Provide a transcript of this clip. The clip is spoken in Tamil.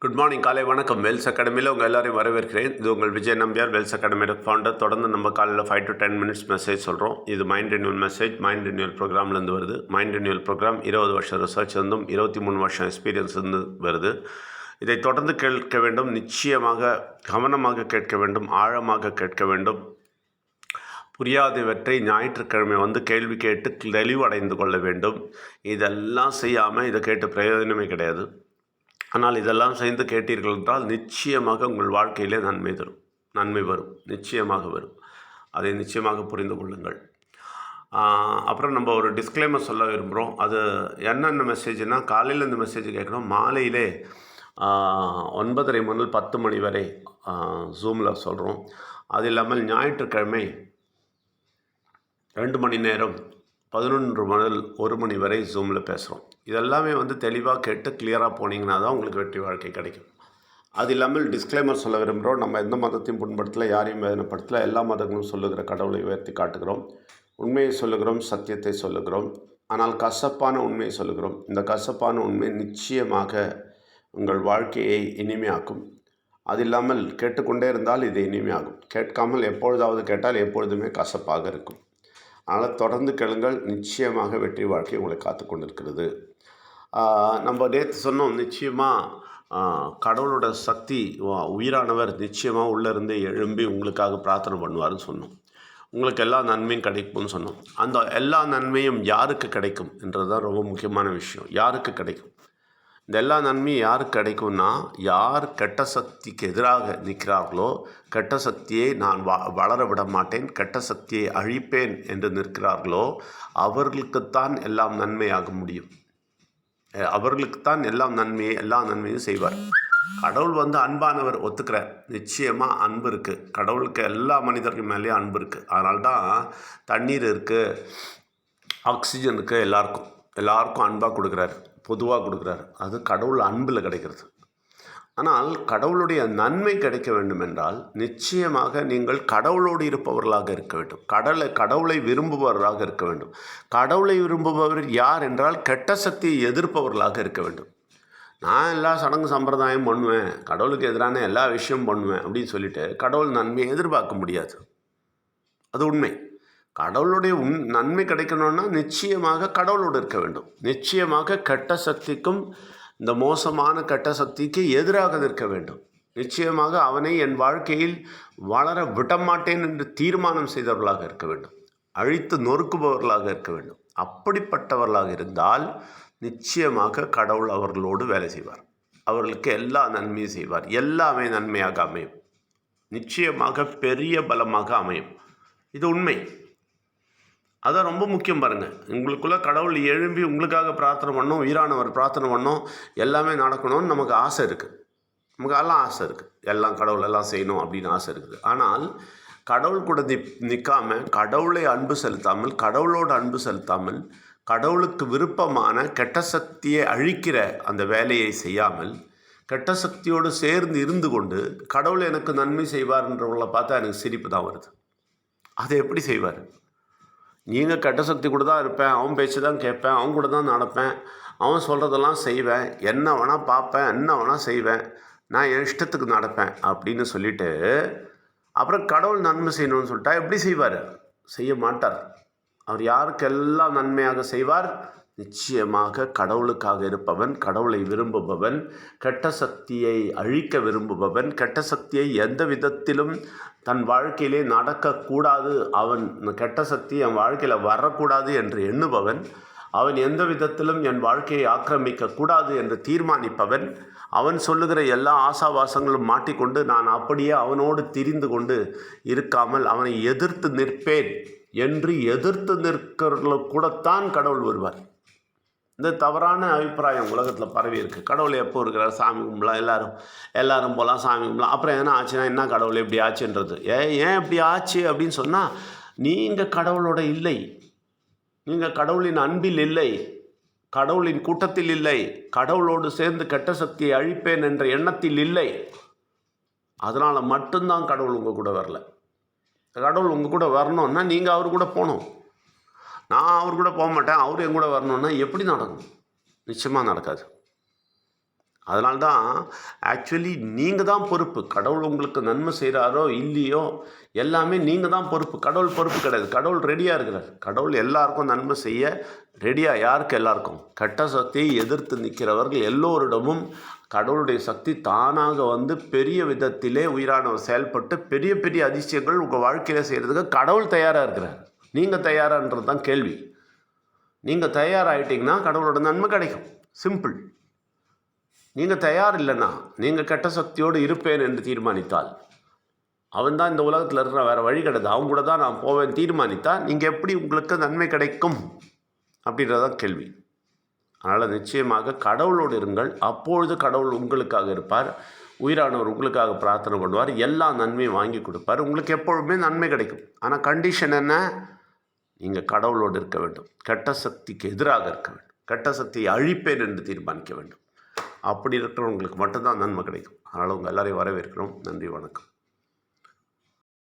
குட் மார்னிங், காலை வணக்கம். வெல்ஸ் அகாடமியில் உங்கள் எல்லாரையும் வரவேற்கிறேன். இது உங்கள் விஜய் நம்பியார், வெல்ஸ் அகாடமியோட ஃபவுண்டர். தொடர்ந்து நம்ம காலையில் 5 to 10 minutes மெசேஜ் சொல்கிறோம். இது mind renewal message, mind renewal ப்ரோக்ராம்லேருந்து வருது. மைண்ட் ரினியூவல் ப்ரோக்ராம் 20 வருஷம் ரிசர்ச் இருந்தும் 23 வருஷம் எக்ஸ்பீரியன்ஸ் இருந்து வருது. இதை தொடர்ந்து கேட்க வேண்டும், நிச்சயமாக கவனமாக கேட்க வேண்டும், ஆழமாக கேட்க வேண்டும். புரியாதவற்றை ஞாயிற்றுக்கிழமை கேள்வி கேட்டு தெளிவடைந்து கொள்ள வேண்டும். இதெல்லாம் செய்யாமல் இதை கேட்டு பிரயோஜனமே கிடையாது. ஆனால் இதெல்லாம் செய்து கேட்டீர்கள் என்றால் நிச்சயமாக உங்கள் வாழ்க்கையிலே நன்மை வரும், நிச்சயமாக வரும். அதை நிச்சயமாக புரிந்து கொள்ளுங்கள். அப்புறம் நம்ம ஒரு டிஸ்க்ளைமர் சொல்ல விரும்புகிறோம். அது என்னென்ன மெசேஜ்னால், காலையில் இந்த மெசேஜ் கேட்குறோம், மாலையிலே 9:30 முதல் 10 மணி வரை ஜூமில் சொல்கிறோம். அது இல்லாமல் ஞாயிற்றுக்கிழமை 2 மணி நேரம் 11 முதல் 1 மணி வரை ஜூமில் பேசுகிறோம். இதெல்லாமே தெளிவாக கேட்டு கிளியராக போனீங்கன்னா தான் உங்களுக்கு வெற்றி வாழ்க்கை கிடைக்கும். அது இல்லாமல் டிஸ்க்ளைமர் சொல்ல விரும்புகிறோம். நம்ம எந்த மதத்தையும் புண்படுத்தலை, யாரையும் வேதனைப்படுத்தலை. எல்லா மதங்களும் சொல்லுகிற கடவுளை உயர்த்தி காட்டுகிறோம். உண்மையை சொல்லுகிறோம், சத்தியத்தை சொல்லுகிறோம். ஆனால் கசப்பான உண்மையை சொல்லுகிறோம். இந்த கசப்பான உண்மை நிச்சயமாக உங்கள் வாழ்க்கையை இனிமையாக்கும். அது இல்லாமல் கேட்டுக்கொண்டே இருந்தால் இது இனிமையாகும். கேட்காமல் எப்பொழுதாவது கேட்டால் எப்பொழுதுமே கசப்பாக இருக்கும். அதனால் தொடர்ந்து கேளுங்கள், நிச்சயமாக வெற்றி வாழ்க்கை உங்களை காத்து கொண்டிருக்கிறது. நம்ம நேற்று சொன்னோம், நிச்சயமாக கடவுளோட சக்தி, உயிரானவர் நிச்சயமாக உள்ளேருந்து எழும்பி உங்களுக்காக பிரார்த்தனை பண்ணுவார்னு சொன்னோம். உங்களுக்கு எல்லா நன்மையும் கிடைக்கும்னு சொன்னோம். அந்த எல்லா நன்மையும் யாருக்கு கிடைக்கும் என்றது தான் ரொம்ப முக்கியமான விஷயம். யாருக்கு கிடைக்கும்? இந்த எல்லா நன்மையும் யாருக்கு கிடைக்கும்னா, யார் கெட்ட சக்திக்கு எதிராக நிற்கிறார்களோ, கெட்ட சக்தியை நான் வளர விட மாட்டேன், கெட்ட சக்தியை அழிப்பேன் என்று நிற்கிறார்களோ, அவர்களுக்குத்தான் எல்லாம் நன்மையாக முடியும். அவர்களுக்குத்தான் எல்லா நன்மையும் செய்வார். கடவுள் அன்பானவர், ஒத்துக்கிறார். நிச்சயமாக அன்பு இருக்குது. கடவுளுக்கு எல்லா மனிதர்கள் மேலேயும் அன்பு இருக்குது. அதனால்தான் தண்ணீர் இருக்குது, ஆக்சிஜன் இருக்குது, எல்லாருக்கும் அன்பாக கொடுக்குறாரு, பொதுவாக கொடுக்குறாரு. அது கடவுள் அன்பில் கிடைக்கிறது. ஆனால் கடவுளுடைய நன்மை கிடைக்க வேண்டும் என்றால் நிச்சயமாக நீங்கள் கடவுளோடு இருப்பவர்களாக இருக்க வேண்டும். கடவுளை விரும்புபவர்களாக இருக்க வேண்டும். கடவுளை விரும்புபவர் யார் என்றால் கெட்ட சக்தியை எதிர்ப்பவர்களாக இருக்க வேண்டும். நான் எல்லா சடங்கு சம்பிரதாயம் பண்ணுவேன், கடவுளுக்கு எதிரான எல்லா விஷயமும் பண்ணுவேன் அப்படின்னு சொல்லிட்டு கடவுள் நன்மையை எதிர்பார்க்க முடியாது. அது உண்மை. கடவுளுடைய நன்மை கிடைக்கணும்னா நிச்சயமாக கடவுளோடு இருக்க வேண்டும். நிச்சயமாக கெட்ட சக்திக்கும், இந்த மோசமான கெட்ட சக்திக்கு எதிராக நிற்க வேண்டும். நிச்சயமாக அவனை என் வாழ்க்கையில் வளர விடமாட்டேன் என்று தீர்மானம் செய்தவர்களாக இருக்க வேண்டும். அழித்து நொறுக்குபவர்களாக இருக்க வேண்டும். அப்படிப்பட்டவர்களாக இருந்தால் நிச்சயமாக கடவுள் அவர்களோடு வேலை செய்வார். அவர்களுக்கு எல்லா நன்மையும் செய்வார். எல்லாமே நன்மையாக அமையும். நிச்சயமாக பெரிய பலமாக அமையும். இது உண்மை. அதான் ரொம்ப முக்கியம். பாருங்கள், உங்களுக்குள்ளே கடவுள் எழும்பி உங்களுக்காக பிரார்த்தனை பண்ணோம், உயிரானவர் பிரார்த்தனை பண்ணோம், எல்லாமே நடக்கணும்னு நமக்கு ஆசை இருக்குது. நமக்கு எல்லாம் ஆசை இருக்குது, எல்லாம் கடவுள் எல்லாம் செய்யணும் அப்படின்னு ஆசை இருக்குது. ஆனால் கடவுள் கூட நிற்காமல், கடவுளை அன்பு செலுத்தாமல், கடவுளோடு அன்பு செலுத்தாமல், கடவுளுக்கு விருப்பமான கெட்ட சக்தியை அழிக்கிற அந்த வேலையை செய்யாமல், கெட்ட சக்தியோடு சேர்ந்து இருந்து கொண்டு கடவுள் எனக்கு நன்மை செய்வார்ன்றவங்களை பார்த்தா எனக்கு சிரிப்பு தான் வருது. அதை எப்படி செய்வார்? நீங்கள் கெட்ட சக்தி கூட தான் இருப்பேன், அவன் பேச்சு தான் கேட்பேன், அவன் கூட தான் நடப்பேன், அவன் சொல்கிறதெல்லாம் செய்வேன், என்ன வேணால் பார்ப்பேன், என்ன வேணால் செய்வேன், நான் என் இஷ்டத்துக்கு நடப்பேன் அப்படின்னு சொல்லிவிட்டு அப்புறம் கடவுள் நன்மை செய்யணும்னு சொல்லிட்டா எப்படி செய்வார்? செய்ய மாட்டார். அவர் யாருக்கெல்லாம் நன்மையாக செய்வார்? நிச்சயமாக கடவுளுக்காக இருப்பவன், கடவுளை விரும்புபவன், கெட்ட சக்தியை அழிக்க விரும்புபவன், கெட்ட சக்தியை எந்த விதத்திலும் தன் வாழ்க்கையிலே நடக்கக்கூடாது, அவன் கெட்ட சக்தி என் வாழ்க்கையில் வரக்கூடாது என்று எண்ணுபவன், அவன் எந்த விதத்திலும் என் வாழ்க்கையை ஆக்கிரமிக்கக்கூடாது என்று தீர்மானிப்பவன், அவன் சொல்லுகிற எல்லா ஆசாவாசங்களும் மாட்டிக்கொண்டு நான் அப்படியே அவனோடு திரிந்து கொண்டு இருக்காமல் அவனை எதிர்த்து நிற்பேன் என்று எதிர்த்து நிற்கிறவர்களுக்கு கூடத்தான் கடவுள் வருவார். இந்த தவறான அபிப்பிராயம் உலகத்தில் பரவி இருக்குது. கடவுள் எப்போ இருக்கிறார்? சாமி கும்பலாம், எல்லாரும் போகலாம், சாமி கும்பலாம். அப்புறம் என்ன ஆச்சுன்னா, என்ன கடவுள் எப்படி ஆச்சுன்றது? ஏன் இப்படி ஆச்சு அப்படின்னு சொன்னால், நீங்கள் கடவுளோட இல்லை, நீங்கள் கடவுளின் அன்பில் இல்லை, கடவுளின் கூட்டத்தில் இல்லை, கடவுளோடு சேர்ந்து கெட்ட சக்தியை அழிப்பேன் என்ற எண்ணத்தில் இல்லை. அதனால் மட்டும்தான் கடவுள் உங்கள் கூட வரல. கடவுள் உங்கள் கூட வரணுன்னா நீங்கள் அவர் கூட போகணும். நான் அவர் கூட போக மாட்டேன், அவர் என் கூட வரணுன்னா எப்படி நடக்கும்? நிச்சயமாக நடக்காது. அதனால்தான் ஆக்சுவலி நீங்கள் தான் பொறுப்பு. கடவுள் உங்களுக்கு நன்மை செய்கிறாரோ இல்லையோ எல்லாமே நீங்கள் தான் பொறுப்பு. கடவுள் பொறுப்பு கிடையாது. கடவுள் ரெடியாக இருக்கிறார். கடவுள் எல்லாருக்கும் நன்மை செய்ய ரெடியாக. யாருக்கு? எல்லாருக்கும். கெட்ட சக்தியை எதிர்த்து நிற்கிறவர்கள் எல்லோரிடமும் கடவுளுடைய சக்தி தானாக வந்து பெரிய விதத்திலே உயிரானவர் செயல்பட்டு பெரிய பெரிய அதிசயங்கள் உங்கள் வாழ்க்கையில் செய்கிறதுக்கு கடவுள் தயாராக இருக்கிறார். நீங்கள் தயாரான்றது தான் கேள்வி. நீங்கள் தயாராகிட்டிங்கன்னா கடவுளோட நன்மை கிடைக்கும். சிம்பிள். நீங்கள் தயார் இல்லைன்னா, நீங்கள் கெட்ட சக்தியோடு இருப்பேன் என்று தீர்மானித்தால், அவன் தான் இந்த உலகத்தில் இருக்கிற வேறு வழி கிடையாது, அவங்க கூட தான் நான் போவேன் தீர்மானித்தால் நீங்கள் எப்படி உங்களுக்கு நன்மை கிடைக்கும் அப்படின்றதான் கேள்வி. அதனால் நிச்சயமாக கடவுளோடு இருங்கள். அப்பொழுது கடவுள் உங்களுக்காக இருப்பார். உயிரானவர் உங்களுக்காக பிரார்த்தனை பண்ணுவார். எல்லா நன்மையும் வாங்கி கொடுப்பார். உங்களுக்கு எப்பொழுதுமே நன்மை கிடைக்கும். ஆனால் கண்டிஷன் என்ன? நீங்கள் கடவுளோடு இருக்க வேண்டும். கெட்ட சக்திக்கு எதிராக இருக்க வேண்டும். கெட்ட சக்தியை அழிப்பேன் என்று தீர்மானிக்க வேண்டும். அப்படி இருக்கிறவங்களுக்கு மட்டும்தான் நன்மை கிடைக்கும். அதனால் உங்கள் எல்லாரையும் வரவேற்கிறோம். நன்றி, வணக்கம்.